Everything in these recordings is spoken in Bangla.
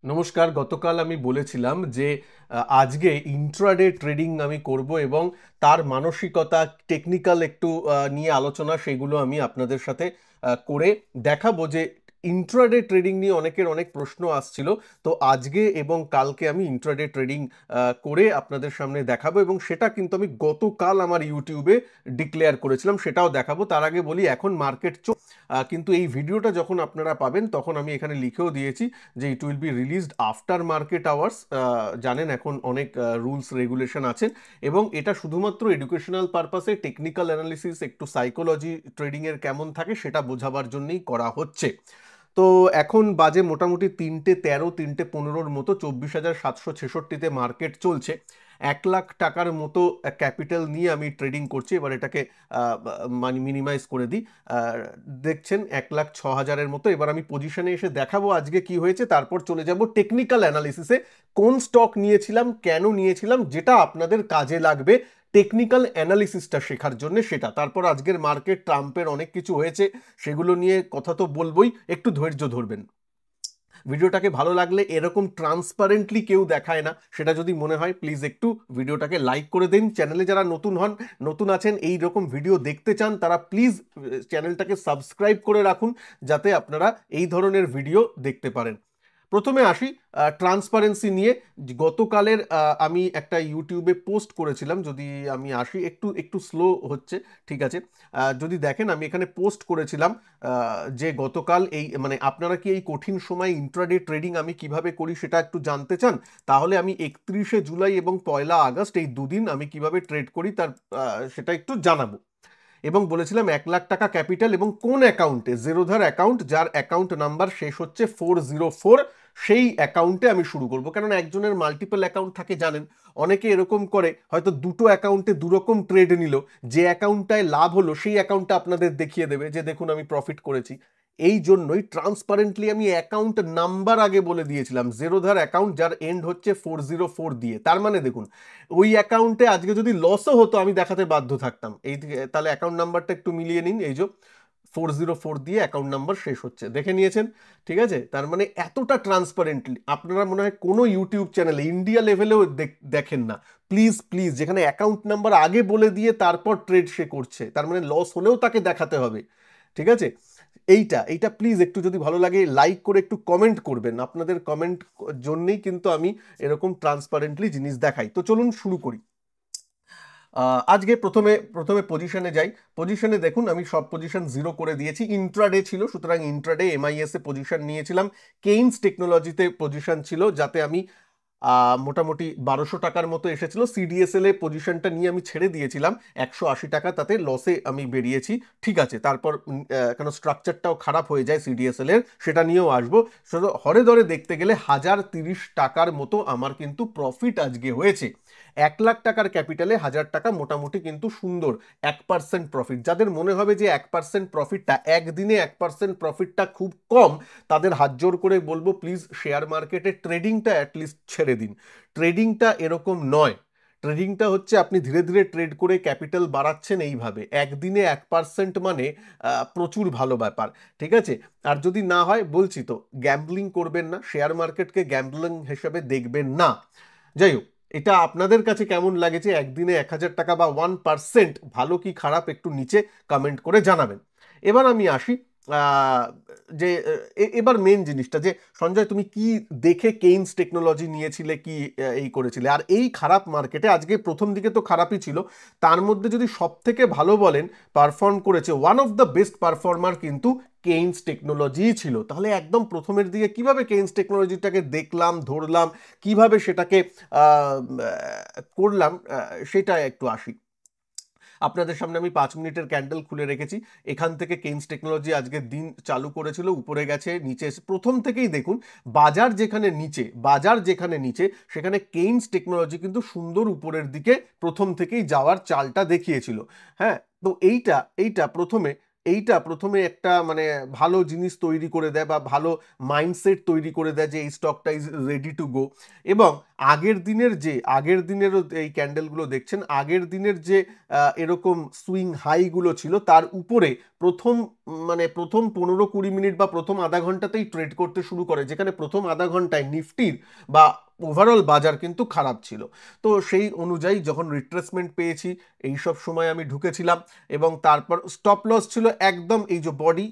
নমস্কার। গতকাল আমি বলেছিলাম যে আজকে ইন্ট্রাডে ট্রেডিং আমি করব এবং তার মানসিকতা টেকনিক্যাল একটু নিয়ে আলোচনা সেগুলো আমি আপনাদের সাথে করে দেখাবো যে ইন্ট্রাডে ট্রেডিং নিয়ে অনেকের অনেক প্রশ্ন আসছিল। তো আজকে এবং কালকে আমি ইন্ট্রাডে ট্রেডিং করে আপনাদের সামনে দেখাবো এবং সেটা কিন্তু আমি গতকাল আমার ইউটিউবে ডিক্লেয়ার করেছিলাম, সেটাও দেখাবো। তার আগে বলি এখন মার্কেট কিন্তু এই ভিডিওটা যখন আপনারা পাবেন তখন আমি এখানে লিখেও দিয়েছি যে it will be released after market hours. জানেন এখন অনেক রুলস রেগুলেশন আছেন এবং এটা শুধুমাত্র এডুকেশনাল পারপাসে, টেকনিক্যাল অ্যানালিসিস, একটু সাইকোলজি ট্রেডিংয়ের কেমন থাকে সেটা বোঝাবার জন্যই করা হচ্ছে। তো এখন বাজে মোটামুটি 3:13, 3:15 মতো, 24,766-তে মার্কেট চলছে। 1,00,000 টাকার মতো ক্যাপিটাল নিয়ে আমি ট্রেডিং করছি। এবার এটাকে মানে মিনিমাইজ করে দিই। দেখছেন 1,06,000-এর মতো। এবার আমি পজিশনে এসে দেখাবো আজকে কি হয়েছে, তারপর চলে যাব টেকনিক্যাল অ্যানালিসিসে। কোন স্টক নিয়েছিলাম, কেন নিয়েছিলাম, যেটা আপনাদের কাজে লাগবে টেকনিক্যাল অ্যানালিসিসটা শেখার জন্য সেটা। তারপর আজকের মার্কেট, ট্রাম্পের অনেক কিছু হয়েছে, সেগুলো নিয়ে কথা তো বলবোই, একটু ধৈর্য ধরবেন। ভিডিওটাকে ভালো লাগলে, এরকম ট্রান্সপারেন্টলি কেউ দেখায় না, সেটা যদি মনে হয় প্লিজ একটু ভিডিওটাকে লাইক করে দিন। চ্যানেলে যারা নতুন আছেন, এই রকম ভিডিও দেখতে চান, তারা প্লিজ চ্যানেলটাকে সাবস্ক্রাইব করে রাখুন যাতে আপনারা এই ধরনের ভিডিও দেখতে পারেন। প্রথমে আসি ট্রান্সপারেন্সি নিয়ে। গতকালের আমি একটা ইউটিউবে পোস্ট করেছিলাম, যদি আমি আসি, একটু একটু স্লো হচ্ছে, ঠিক আছে। যদি দেখেন আমি এখানে পোস্ট করেছিলাম যে গতকাল এই মানে আপনারা কি এই কঠিন সময় ইন্ট্রাডে ট্রেডিং আমি কিভাবে করি সেটা একটু জানতে চান, তাহলে আমি 31শে জুলাই এবং 1লা আগস্ট এই দুদিন আমি কিভাবে ট্রেড করি তার সেটা একটু জানাবো। এবং বলেছিলাম 1,00,000 টাকা ক্যাপিটাল এবং কোন অ্যাকাউন্টে, জেরোধার অ্যাকাউন্ট, যার অ্যাকাউন্ট নাম্বার শেষ হচ্ছে 404, সেই অ্যাকাউন্টে আমি শুরু করব। কারণ একজনের মাল্টিপল অ্যাকাউন্ট থাকে জানেন, অনেকে এরকম করে হয়তো দুটো অ্যাকাউন্টে দুরকম ট্রেড নিল, যে অ্যাকাউন্টটায় লাভ হলো সেই অ্যাকাউন্টটা আপনাদের দেখিয়ে দেবে যে দেখুন আমি প্রফিট করেছি। এই জন্যই ট্রান্সপারেন্টলি আমি অ্যাকাউন্ট নাম্বার আগে বলে দিয়েছিলাম, জেরোধার অ্যাকাউন্ট যার এন্ড হচ্ছে 404 দিয়ে। তার মানে দেখুন ওই অ্যাকাউন্টে আজকে যদি লসও হতো আমি দেখাতে বাধ্য থাকতাম। তাহলে অ্যাকাউন্ট নাম্বারটা একটু মিলিয়ে নিন, এই যে 404 দিয়ে অ্যাকাউন্ট নাম্বার শেষ হচ্ছে, দেখে নিয়েছেন, ঠিক আছে। তার মানে এতটা ট্রান্সপারেন্টলি আপনারা মনে হয় কোনো ইউটিউব চ্যানেলে ইন্ডিয়া লেভেলেও দেখেন না। প্লিজ প্লিজ, যেখানে অ্যাকাউন্ট নাম্বার আগে বলে দিয়ে তারপর ট্রেড সে করছে, তার মানে লস হলেও তাকে দেখাতে হবে, ঠিক আছে। এইটা এইটা প্লিজ একটু যদি ভালো লাগে লাইক করে একটু কমেন্ট করবেন। আপনাদের কমেন্ট জন্যই কিন্তু আমি এরকম ট্রান্সপারেন্টলি জিনিস দেখাই। তো চলুন শুরু করি। আজকে প্রথমে প্রথমে পজিশনে যাই। পজিশনে দেখুন আমি সব পজিশন জিরো করে দিয়েছি, ইন্ট্রাডে ছিল, সুতরাং ইন্ট্রাডে এমআইএস এ পজিশন নিয়েছিলাম। কেইনস টেকনোলজিতে পজিশন ছিল, যাতে আমি মোটামুটি 1,200 টাকার মতো এসেছিল। সিডিএসএল এ পজিশনটা নিয়ে আমি ছেড়ে দিয়েছিলাম 180 টাকা, তাতে লসে আমি বেরিয়েছি, ঠিক আছে। তারপর কেন স্ট্রাকচারটাও খারাপ হয়ে যায় সিডিএসএল এর, সেটা নিয়েও আসবো। শুধু হরে ধরে দেখতে গেলে 1,030 টাকার মতো আমার কিন্তু প্রফিট আজকে হয়েছে। 1,00,000 টাকার ক্যাপিটালে 1,000 টাকা মোটামুটি কিন্তু সুন্দর 1% প্রফিট। যাদের মনে হবে যে 1% প্রফিটটা একদিনে 1% প্রফিটটা খুব কম, তাদের হাত জোর করে বলবো প্লিজ শেয়ার মার্কেটে ট্রেডিংটা অ্যাটলিস্ট ছেড়ে দিন। ট্রেডিংটা এরকম নয়। ট্রেডিংটা হচ্ছে আপনি ধীরে ধীরে ট্রেড করে ক্যাপিটাল বাড়াচ্ছেন, এইভাবে একদিনে 1% মানে প্রচুর ভালো ব্যাপার, ঠিক আছে। আর যদি না হয় বলছি তো, গ্যাম্বলিং করবেন না, শেয়ার মার্কেটকে গ্যাম্বলিং হিসেবে দেখবেন না। যাই হোক, এটা আপনাদের কাছে কেমন লাগেছে, একদিনে 1,000 টাকা বা 1% ভালো কি খারাপ একটু নিচে কমেন্ট করে জানাবেন। এবার আমি আসি আহ, যে এবার মেন জিনিসটা, যে সঞ্জয় তুমি কি দেখে কেইনস টেকনোলজি নিয়েছিলে, কি এই করেছিলে। আর এই খারাপ মার্কেটে আজকে প্রথম দিকে তো খারাপই ছিল, তার মধ্যে যদি সব থেকে ভালো বলেন পারফর্ম করেছে, one of the best performer কিন্তু কেইনস টেকনোলজিই ছিল। তাহলে একদম প্রথমের দিকে কিভাবে কেইনস টেকনোলজিটাকে দেখলাম, ধরলাম, কিভাবে সেটাকে করলাম, সেটা একটু আসি। আপনাদের সামনে আমি 5 মিনিটের ক্যান্ডেল খুলে রেখেছি। এখান থেকে কেইনস টেকনোলজি আজকের দিন চালু করেছিল, উপরে গেছে, নিচে এসে প্রথম থেকেই দেখুন বাজার যেখানে নিচে সেখানে কেইনস টেকনোলজি কিন্তু সুন্দর উপরের দিকে প্রথম থেকেই যাওয়ার চালটা দেখিয়েছিল। হ্যাঁ, তো এইটা প্রথমে এইটা প্রথমে একটা মানে ভালো জিনিস তৈরি করে দেয় বা ভালো মাইন্ডসেট তৈরি করে দেয় যে এই স্টকটা ইজ রেডি টু গো। এবং আগের দিনেরও এই ক্যান্ডেলগুলো দেখছেন, আগের দিনের যে এরকম সুইং হাইগুলো ছিল তার উপরে প্রথম মানে প্রথম 15-20 মিনিট বা প্রথম আধা ঘন্টাতেই ট্রেড করতে শুরু করে, যেখানে প্রথম আধা ঘন্টায় নিফটির বা ওভারঅল বাজার কিন্তু খারাপ ছিল। তো সেই অনুযায়ী যখন রিট্রেসমেন্ট পেয়েছি এই সব সময় আমি ঢুকেছিলাম, এবং তারপর স্টপ লস ছিল একদম এই যে বডি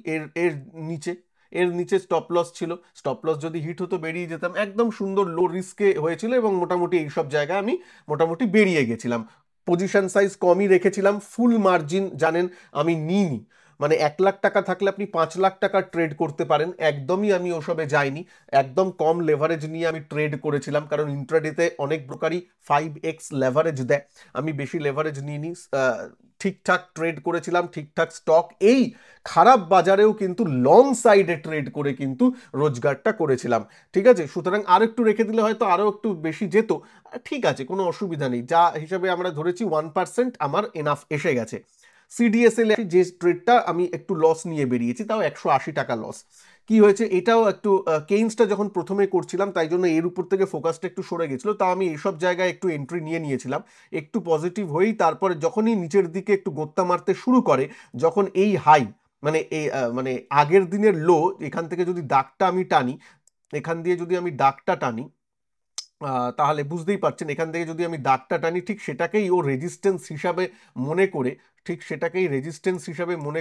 এর নিচে, এর নিচে স্টপ লস ছিল। স্টপ লস যদি হিট হতো বেরিয়ে যেতাম, একদম সুন্দর লো রিস্কে হয়েছিল এবং মোটামুটি এইসব জায়গায় আমি মোটামুটি বেরিয়ে গেছিলাম। পজিশন সাইজ কমই রেখেছিলাম, ফুল মার্জিন জানেন আমি নিইনি। মানে 1 লাখ টাকা থাকলে আপনি 5 লাখ টাকা ট্রেড করতে পারেন, একদমই আমি ওসবে যাইনি। একদম কম লেভারেজ নিয়ে আমি ট্রেড করেছিলাম, কারণ ইন্ট্রাডেতে অনেক ব্রোকারই 5x লেভারেজ দেয়, আমি বেশি লেভারেজ নিইনি। ঠিকঠাক ট্রেড করেছিলাম, ঠিকঠাক স্টক এই খারাপ বাজারেও কিন্তু লং সাইডে ট্রেড করে কিন্তু রোজগারটা করেছিলাম। ঠিক আছে, সুতরাং আর একটু রেখে দিলে হয়তো আরও একটু বেশি যেত। ঠিক আছে, কোনো অসুবিধা নেই, যা হিসাবে আমরা ধরেছি 1% আমার এনাফ এসে গেছে। সিডিএসএল যে ট্রেডটা আমি একটু লস নিয়ে বেরিয়েছি, তাও 180 টাকা লস। কি হয়েছে, এটাও একটু কেইন্সটা যখন প্রথমে করছিলাম তাই জন্য এর উপর থেকে ফোকাসটা একটু সরে গেছিলো, তা আমি এইসব জায়গায় একটু এন্ট্রি নিয়ে নিয়েছিলাম একটু পজিটিভ হয়েই। তারপরে যখনই নিচের দিকে একটু গোত্তা মারতে শুরু করে, যখন এই হাই মানে এই মানে আগের দিনের লো, এখান থেকে যদি দাগটা আমি টানি, এখান দিয়ে যদি আমি দাগটা টানি, তাহলে বুঝতেই পারছেন এখান থেকে যদি আমি দাগটা টানি, ঠিক সেটাকেই ও রেজিস্ট্যান্স হিসাবে মনে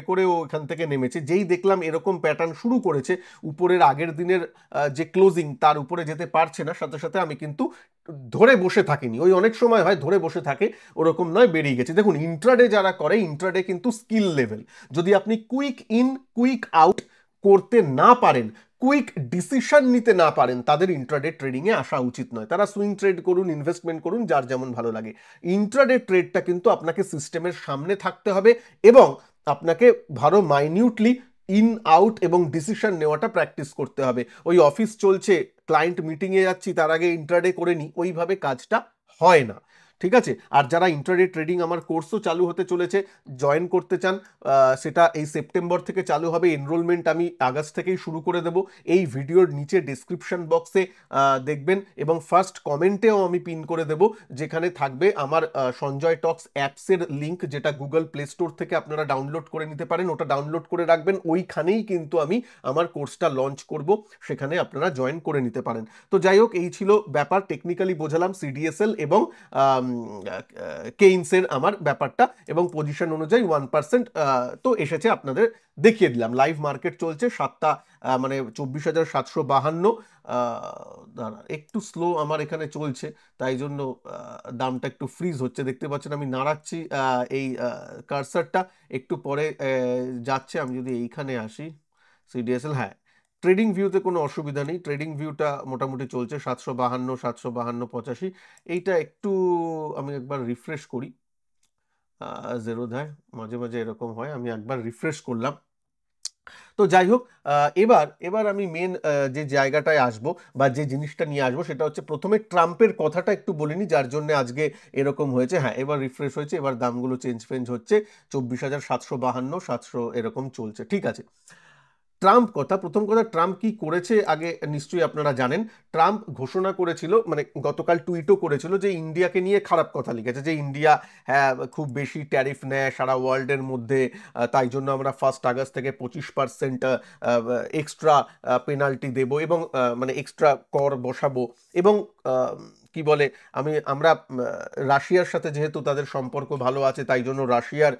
করে, ও এখান থেকে নেমেছে। যেই দেখলাম এরকম প্যাটার্ন শুরু করেছে, উপরের আগের দিনের যে ক্লোজিং তার উপরে যেতে পারছে না, সাথে সাথে আমি কিন্তু ধরে বসে থাকিনি। ওই অনেক সময় হয় ধরে বসে থাকে, ওরকম নয়, বেরিয়ে গেছে। দেখুন ইন্ট্রাডে যারা করে, ইন্ট্রাডে কিন্তু স্কিল লেভেল, যদি আপনি কুইক ইন কুইক আউট করতে না পারেন, কুইক ডিসিশন নিতে না পারেন, তাদের ইন্ট্রাডে ট্রেডিংয়ে আসা উচিত নয়। তারা সুইং ট্রেড করুন, ইনভেস্টমেন্ট করুন, যার যেমন ভালো লাগে। ইন্ট্রাডে ট্রেডটা কিন্তু আপনাকে সিস্টেমের সামনে থাকতে হবে এবং আপনাকে ভালো মাইনিউটলি ইন আউট এবং ডিসিশন নেওয়াটা প্র্যাকটিস করতে হবে। ওই অফিস চলছে, ক্লায়েন্ট মিটিংয়ে যাচ্ছি, তার আগে ইন্ট্রাডে করে নিই, ওইভাবে কাজটা হয় না। ঠিক আছে, আর যারা ইন্ট্রাডে ট্রেডিং আমার কোর্সও চালু হতে চলেছে, জয়েন করতে চান, সেটা এই সেপ্টেম্বর থেকে চালু হবে। এনরোলমেন্ট আমি আগস্ট থেকেই শুরু করে দেব। এই ভিডিওর নিচে ডিসক্রিপশন বক্সে দেখবেন, এবং ফার্স্ট কমেন্টেও আমি পিন করে দেব, যেখানে থাকবে আমার সঞ্জয় টক্স অ্যাপসের লিঙ্ক, যেটা গুগল প্লে স্টোর থেকে আপনারা ডাউনলোড করে নিতে পারেন। ওটা ডাউনলোড করে রাখবেন, ওইখানেই কিন্তু আমি আমার কোর্সটা লঞ্চ করব, সেখানে আপনারা জয়েন করে নিতে পারেন। তো যাই হোক, এই ছিল ব্যাপার, টেকনিক্যালি বোঝালাম সিডিএসএল এবং কেইন্সের আমার ব্যাপারটা, এবং পজিশন অনুযায়ী 1% তো এসেছে, আপনাদের দেখিয়ে দিলাম। লাইভ মার্কেট চলছে 7টা মানে 24,752। একটু স্লো আমার এখানে চলছে, তাই জন্য দামটা একটু ফ্রিজ হচ্ছে, দেখতে পাচ্ছেন আমি নাড়াচ্ছি এই কার্সারটা, একটু পরে যাচ্ছে। আমি যদি এইখানে আসি সিডিএসএল, হ্যাঁ ট্রেডিং ভিউতে কোনো অসুবিধা নেই, ট্রেডিং ভিউটা মোটামুটি চলছে 752, 752, 85। এইটা একটু আমি একবার রিফ্রেশ করি, জেরো দেয় মাঝে মাঝে, এরকম হয়, আমি একবার রিফ্রেশ করলাম। তো যাই হোক, এবার এবার আমি মেন যে জায়গাটায় আসবো বা যে জিনিসটা নিয়ে আসবো, সেটা হচ্ছে প্রথমে ট্রাম্পের কথাটা একটু বলিনি, যার জন্য আজকে এরকম হয়েছে। হ্যাঁ, এবার রিফ্রেশ হয়েছে, এবার দামগুলো চেঞ্জ ফেঞ্জ হচ্ছে, 24,752, 700 এরকম চলছে। ঠিক আছে, প্রথম কথা, ট্রাম্প কি করেছে আগে নিশ্চয়ই আপনারা জানেন। ট্রাম্প ঘোষণা করেছিল, মানে গতকাল টুইটও করেছিল, যে ইন্ডিয়াকে নিয়ে খারাপ কথা লিখেছে, যে ইন্ডিয়া হ্যাঁ খুব বেশি ট্যারিফ নেয় সারা ওয়ার্ল্ডের মধ্যে, তাই জন্য আমরা 1 আগস্ট থেকে 25% এক্সট্রা পেনাল্টি দেব, এবং মানে এক্সট্রা কর বসাবো, এবং কি বলে, আমরা রাশিয়ার সাথে যেহেতু তাদের সম্পর্ক ভালো আছে, তাই জন্য রাশিয়ার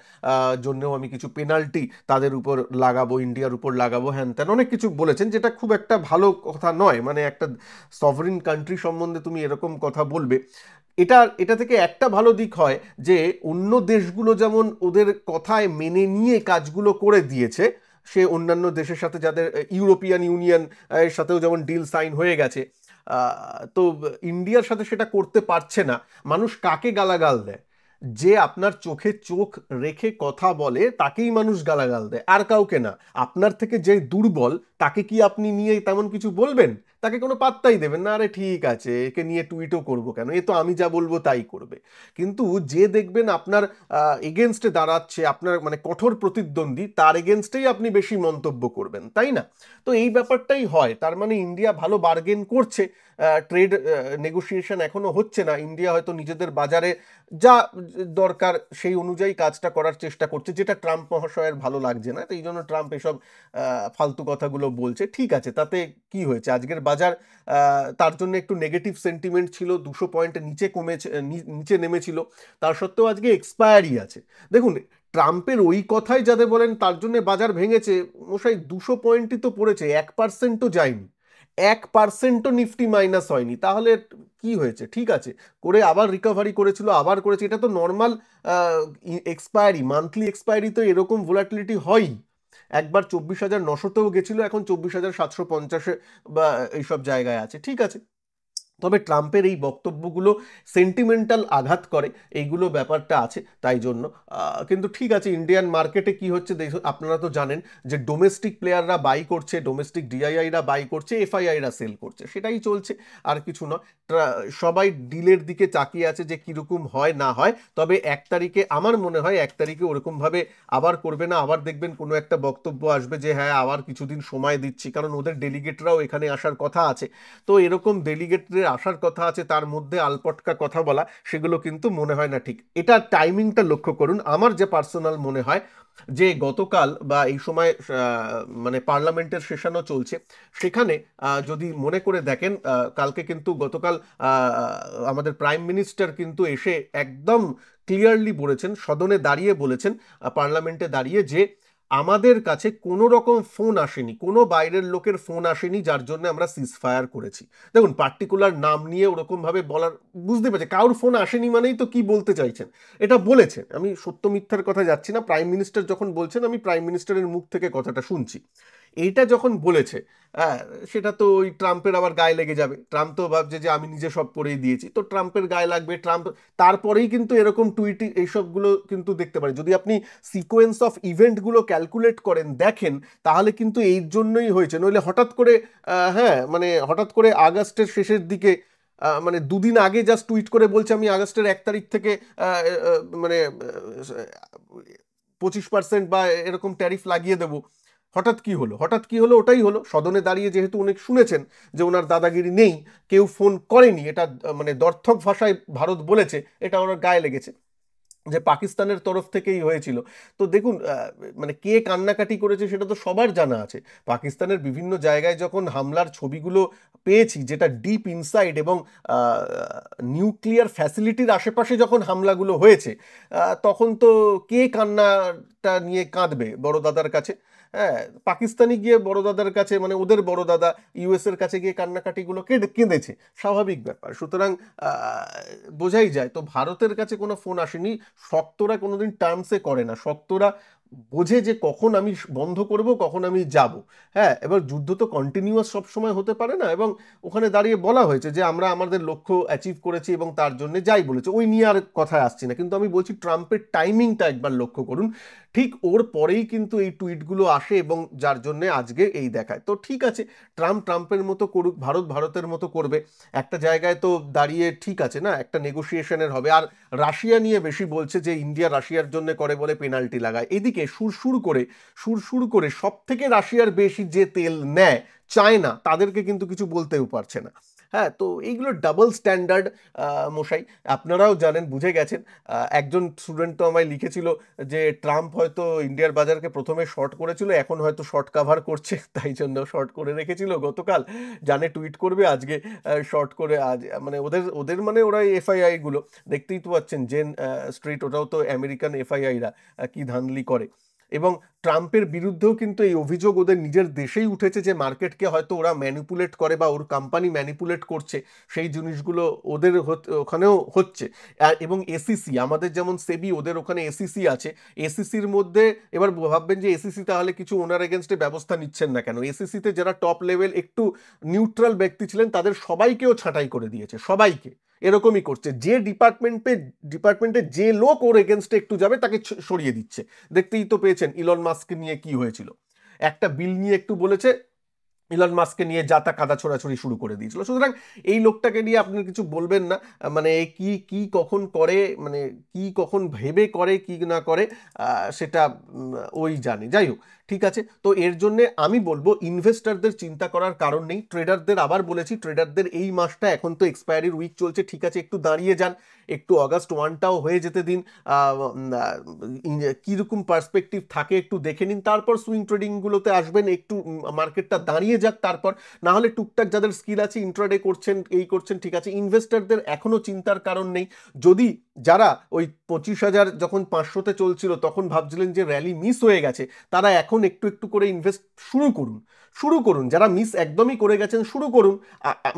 জন্যও আমি কিছু পেনাল্টি তাদের উপর লাগাবো, ইন্ডিয়ার উপর লাগাবো, হ্যান ত্যান অনেক কিছু বলেছেন, যেটা খুব একটা ভালো কথা নয়। মানে একটা সভরিন কান্ট্রি সম্বন্ধে তুমি এরকম কথা বলবে। এটা থেকে একটা ভালো দিক হয় যে অন্য দেশগুলো যেমন ওদের কথায় মেনে নিয়ে কাজগুলো করে দিয়েছে, সে অন্যান্য দেশের সাথে, যাদের ইউরোপিয়ান ইউনিয়ন এর সাথেও যেমন ডিল সাইন হয়ে গেছে, তো ইন্ডিয়ার সাথে সেটা করতে পারছে না। মানুষ কাকে গালাগাল দেয়? যে আপনার চোখে চোখ রেখে কথা বলে তাকেই মানুষ গালাগাল দেয়, আর কাউকে না। আপনার থেকে যে দুর্বল তাকে কি আপনি নিয়ে তেমন কিছু বলবেন? তাকে কোনো পাত্তাই দেবেন না, আরে ঠিক আছে একে নিয়ে টুইটও করবো কেন, এ তো আমি যা বলবো তাই করবে। কিন্তু যে দেখবেন আপনার এগেনস্টে দাঁড়াচ্ছে, আপনার মানে কঠোর প্রতিদ্বন্দ্বী, তার এগেনস্টেই আপনি বেশি মন্তব্য করবেন, তাই না? তো এই ব্যাপারটাই হয়। তার মানে ইন্ডিয়া ভালো বার্গেন করছে, ট্রেড নেগোসিয়েশন এখনো হচ্ছে না, ইন্ডিয়া হয়তো নিজেদের বাজারে যা দরকার সেই অনুযায়ী কাজটা করার চেষ্টা করছে, যেটা ট্রাম্প মহাশয়ের ভালো লাগছে না, তো এই জন্য ট্রাম্প এসব ফালতু কথাগুলো বলছে। ঠিক আছে, তাতে কি হয়েছে, আজকের বাজার তার জন্য একটু নেগেটিভ সেন্টিমেন্ট ছিল, 200 পয়েন্ট নিচে কমেছে, নিচে নেমেছিল, তার সত্ত্বেও আজকে এক্সপায়ারি আছে। দেখুন, ট্রাম্পের ওই কথাই যাতে বলেন তার জন্য বাজার ভেঙেছে, মশাই 200 পয়েন্টই তো পড়েছে, 1%ও যায়নি, 1%ও নিফটি মাইনাস হয়নি, তাহলে কি হয়েছে? ঠিক আছে, করে আবার রিকভারি করেছিল, আবার করেছে, এটা তো নর্মাল এক্সপায়ারি, মান্থলি এক্সপায়ারি তো এরকম ভোলাটিলিটি হয়ই। একবার 24,900তেও গেছিল, এখন 24,750-এ বা এইসব জায়গায় আছে, ঠিক আছে। তবে ট্রাম্পের এই বক্তব্যগুলো সেন্টিমেন্টাল আঘাত করে, এইগুলো ব্যাপারটা আছে, তাই জন্য কিন্তু ঠিক আছে। ইন্ডিয়ান মার্কেটে কি হচ্ছে আপনারা তো জানেন যে ডোমেস্টিক প্লেয়াররা বাই করছে, ডোমেস্টিক ডিআইআইরা বাই করছে, এফআইআইরা সেল করছে, সেটাই চলছে, আর কিছু নয়। সবাই ডিলের দিকে তাকিয়ে আছে যে কিরকম হয় না হয়। তবে 1 তারিখে আমার মনে হয় 1 তারিখে ওরকমভাবে আবার করবে না, আবার দেখবেন কোনো একটা বক্তব্য আসবে যে হ্যাঁ আবার কিছুদিন সময় দিচ্ছি, কারণ ওদের ডেলিগেটরাও এখানে আসার কথা আছে। তো এরকম ডেলিগেটদের আসার কথা আছে, তার মধ্যে আলপটকা কথা বলা, সেগুলো কিন্তু মনে হয় না ঠিক। এটা টাইমিংটা লক্ষ্য করুন। আমার যে পার্সোনাল মনে হয় যে গতকাল বা এই সময় মানে পার্লামেন্টের সেশনও চলছে, সেখানে যদি মনে করে দেখেন, কালকে কিন্তু গতকাল আমাদের প্রাইম মিনিস্টার কিন্তু এসে একদম ক্লিয়ারলি বলেছেন, সদনে দাঁড়িয়ে বলেছেন, পার্লামেন্টে দাঁড়িয়ে, যে আমাদের কাছে কোনো রকম ফোন আসেনি, কোনো বাইরের লোকের ফোন আসেনি যার জন্য আমরা সিজফায়ার করেছি। দেখুন, পার্টিকুলার নাম নিয়ে ওরকম ভাবে বলার, বুঝতে পারছে কারোর ফোন আসেনি মানেই তো কি বলতে চাইছেন, এটা বলেছেন। আমি সত্য মিথ্যার কথা যাচ্ছি না, প্রাইম মিনিস্টার যখন বলছেন আমি প্রাইম মিনিস্টারের মুখ থেকে কথাটা শুনছি। এইটা যখন বলেছে, হ্যাঁ, সেটা তো ওই ট্রাম্পের আবার গায়ে লেগে যাবে, ট্রাম্প তো ভাবছে যে আমি নিজে সব করেই দিয়েছি, তো ট্রাম্পের গায়ে লাগবে, ট্রাম্প তারপরেই কিন্তু এরকম টুইট এইসবগুলো কিন্তু দেখতে পারে। যদি আপনি সিকোয়েন্স অফ ইভেন্টগুলো ক্যালকুলেট করেন, দেখেন, তাহলে কিন্তু এই জন্যই হয়েছে, নইলে হঠাৎ করে হ্যাঁ মানে হঠাৎ করে আগস্টের শেষের দিকে মানে দুদিন আগে জাস্ট টুইট করে বলছে আমি আগস্টের 1 তারিখ থেকে মানে 25% বা এরকম ট্যারিফ লাগিয়ে দেবো। হঠাৎ কি হলো, হঠাৎ কি হলো, ওটাই হলো, সদনে দাঁড়িয়ে যেহেতু অনেক শুনেছেন যে ওনার দাদাগিরি নেই, কেউ ফোন করেনি, এটা মানে দর্থক ভাষায় ভারত বলেছে, এটা ওনার গায়ে লেগেছে যে পাকিস্তানের তরফ থেকেই হয়েছিল। তো দেখুন, মানে কে কান্নাকাটি করেছে সেটা তো সবার জানা আছে। পাকিস্তানের বিভিন্ন জায়গায় যখন হামলার ছবিগুলো পেয়েছি, যেটা ডিপ ইনসাইড এবং নিউক্লিয়ার ফ্যাসিলিটির আশেপাশে যখন হামলাগুলো হয়েছে, তখন তো কে কান্নাটা নিয়ে কাঁদবে বড় দাদার কাছে? হ্যাঁ, পাকিস্তানি গিয়ে বড় দাদার কাছে, মানে ওদের বড় দাদা ইউএস এর কাছে গিয়ে কান্নাকাটিগুলো কেঁদেছে, স্বাভাবিক ব্যাপার। সুতরাং বোঝাই যায়। তো ভারতের কাছে কোনো ফোন আসেনি। শক্তরা কোনোদিন টার্মসে করে না, শক্তরা বোঝে যে কখন আমি বন্ধ করব, কখন আমি যাব। হ্যাঁ, এবার যুদ্ধ তো কন্টিনিউয়াস সব সময় হতে পারে না, এবং ওখানে দাঁড়িয়ে বলা হয়েছে যে আমরা আমাদের লক্ষ্য অ্যাচিভ করেছি, এবং তার জন্য যাই বলেছে ওই নিয়ে আর কথায় আসছি না। কিন্তু আমি বলছি ট্রাম্পের টাইমিংটা একবার লক্ষ্য করুন, ঠিক ওর পরেই কিন্তু এই টুইটগুলো আসে, এবং যার জন্য আজকে এই দেখায়। তো ঠিক আছে, ট্রাম্প ট্রাম্পের মতো করুক, ভারত ভারতের মতো করবে, একটা জায়গায় তো দাঁড়িয়ে ঠিক আছে না, একটা নেগোসিয়েশনের হবে। আর রাশিয়া নিয়ে বেশি বলছে যে ইন্ডিয়া রাশিয়ার জন্য করে বলে পেনাল্টি লাগায়, এদিকে সুরসুর করে সব থেকে রাশিয়ার বেশি যে তেল নেয় চায়না, তাদেরকে কিন্তু কিছু বলতেও পারছে না। হ্যাঁ, তো এইগুলো ডাবল স্ট্যান্ডার্ড মশাই, আপনারাও জানেন, বুঝে গেছেন। একজন স্টুডেন্ট তো আমায় লিখেছিল যে ট্রাম্প হয়তো ইন্ডিয়ার বাজারকে প্রথমে শর্ট করেছিল, এখন হয়তো শর্ট কাভার করছে, তাই জন্য শর্ট করে রেখেছিল গতকাল, জানে টুইট করবে আজকে শর্ট করে। আজ মানে ওদের ওদের মানে ওরা এফআইআই গুলো দেখতেই তো পাচ্ছেন, জেন স্ট্রিট, ওটাও তো আমেরিকান এফআইআইরা কি ধান্দলি করে। এবং ট্রাম্পের বিরুদ্ধেও কিন্তু এই অভিযোগ ওদের নিজের দেশেই উঠেছে যে মার্কেটকে হয়তো ওরা ম্যানিপুলেট করে, বা ওর কোম্পানি ম্যানিপুলেট করছে, সেই জিনিসগুলো ওদের ওখানেও হচ্ছে। এবং এসিসি, আমাদের যেমন সেবি, ওদের ওখানে এসিসি আছে, এসিসির মধ্যে এবার ভাববেন যে এসিসি তাহলে কিছু ওনার এগেনস্টে ব্যবস্থা নিচ্ছেন না কেন? এসিসিতে যারা টপ লেভেল একটু নিউট্রাল ব্যক্তি ছিলেন তাদের সবাইকেও ছাঁটাই করে দিয়েছে, সবাইকে। এরকমই করছে, যে ডিপার্টমেন্টে যে লোক ওর এগেনস্টে একটু যাবে তাকে সরিয়ে দিচ্ছে। দেখতেই তো পেয়েছেন ইলন মাস্ক নিয়ে কি হয়েছিল, একটা বিল নিয়ে একটু বলেছে, ইলন মাস্ককে নিয়ে যাতা কাদা ছোড়াছুড়ি শুরু করে দিয়েছিল। সুতরাং এই লোকটাকে নিয়ে আপনি কিছু বলবেন না, মানে কি কি কখন করে, মানে কি কখন ভেবে করে কি না করে সেটা ওই জানে। যাই হোক, ঠিক আছে। তো এর জন্য আমি বলবো ইনভেস্টরদের চিন্তা করার কারণ নেই। ট্রেডারদের আবার বলেছি, ট্রেডারদের এই মাসটা এখন তো এক্সপায়ারির উইক চলছে, ঠিক আছে, একটু দাঁড়িয়ে যান, একটু অগাস্ট 1টাও হয়ে যেতে দিন, কীরকম পার্সপেক্টিভ থাকে একটু দেখে নিন, তারপর সুইং ট্রেডিংগুলোতে আসবেন, একটু মার্কেটটা দাঁড়িয়ে যাক তারপর। না হলে টুকটাক যাদের স্কিল আছে ইন্ট্রাডে করছেন, এই করছেন, ঠিক আছে। ইনভেস্টরদের এখনো চিন্তার কারণ নেই। যদি যারা ওই 25,000 যখন 500-তে চলছিল তখন ভাবছিলেন যে র্যালি মিস হয়ে গেছে, তারা এখন একটু একটু করে ইনভেস্ট শুরু করুন, শুরু করুন। যারা মিস একদমই করে গেছেন শুরু করুন।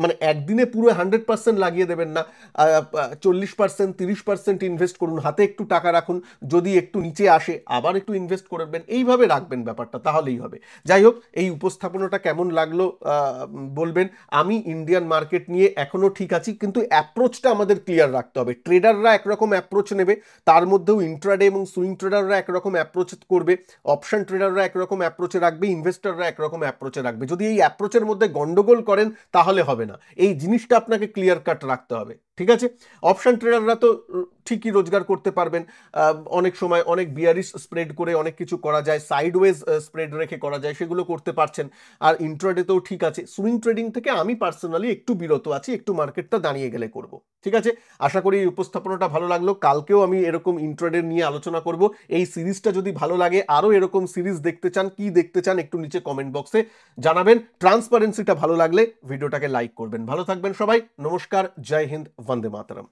মানে একদিনে পুরো 100% লাগিয়ে দেবেন না, 40%, 30% ইনভেস্ট করুন, হাতে একটু টাকা রাখুন, যদি একটু নিচে আসে আবার একটু ইনভেস্ট করবেন, এইভাবে রাখবেন ব্যাপারটা, তাহলেই হবে। যাই হোক, এই উপস্থাপনাটা কেমন লাগলো বলবেন। আমি ইন্ডিয়ান মার্কেট নিয়ে এখনো ঠিক আছি, কিন্তু অ্যাপ্রোচটা আমাদের ক্লিয়ার রাখতে হবে। ট্রেডাররা একরকম অ্যাপ্রোচ নেবে, তার মধ্যেও ইন্ট্রাডে এবং সুইং ট্রেডাররা একরকম অ্যাপ্রোচ করবে, অপশন ট্রেডাররা একরকম অ্যাপ্রোচে রাখবে, ইনভেস্টররা একরকম অ্যাপ্রোচে রাখবে। যদি এই অ্যাপ্রোচের মধ্যে গন্ডগোল করেন তাহলে হবে না, এই জিনিসটা আপনাকে ক্লিয়ার কাট রাখতে হবে, ঠিক আছে। অপশন ট্রেডাররা তো ঠিকই রোজগার করতে পারবেন, অনেক সময় অনেক বিয়ারিশ স্প্রেড করে অনেক কিছু করা যায়, সাইডওয়েজ স্প্রেড রেখে করা যায়, সেগুলো করতে পারছেন। আর ইন্ট্রাডেতেও ঠিক আছে। সুইং ট্রেডিং থেকে আমি পার্সোনালি একটু বিরত আছি, একটু মার্কেটটা দাঁড়িয়ে গেলে করব, ঠিক আছে। আশা করি এই উপস্থাপনাটা ভালো লাগলো। কালকেও আমি এরকম ইন্ট্রাডে নিয়ে আলোচনা করব। এই সিরিজটা যদি ভালো লাগে, আরও এরকম সিরিজ দেখতে চান, কি দেখতে চান, একটু নিচে কমেন্ট বক্সে জানাবেন। ট্রান্সপারেন্সিটা ভালো লাগলে ভিডিওটাকে লাইক করবেন। ভালো থাকবেন সবাই, নমস্কার, জয় হিন্দ, বন্দে মাতরম।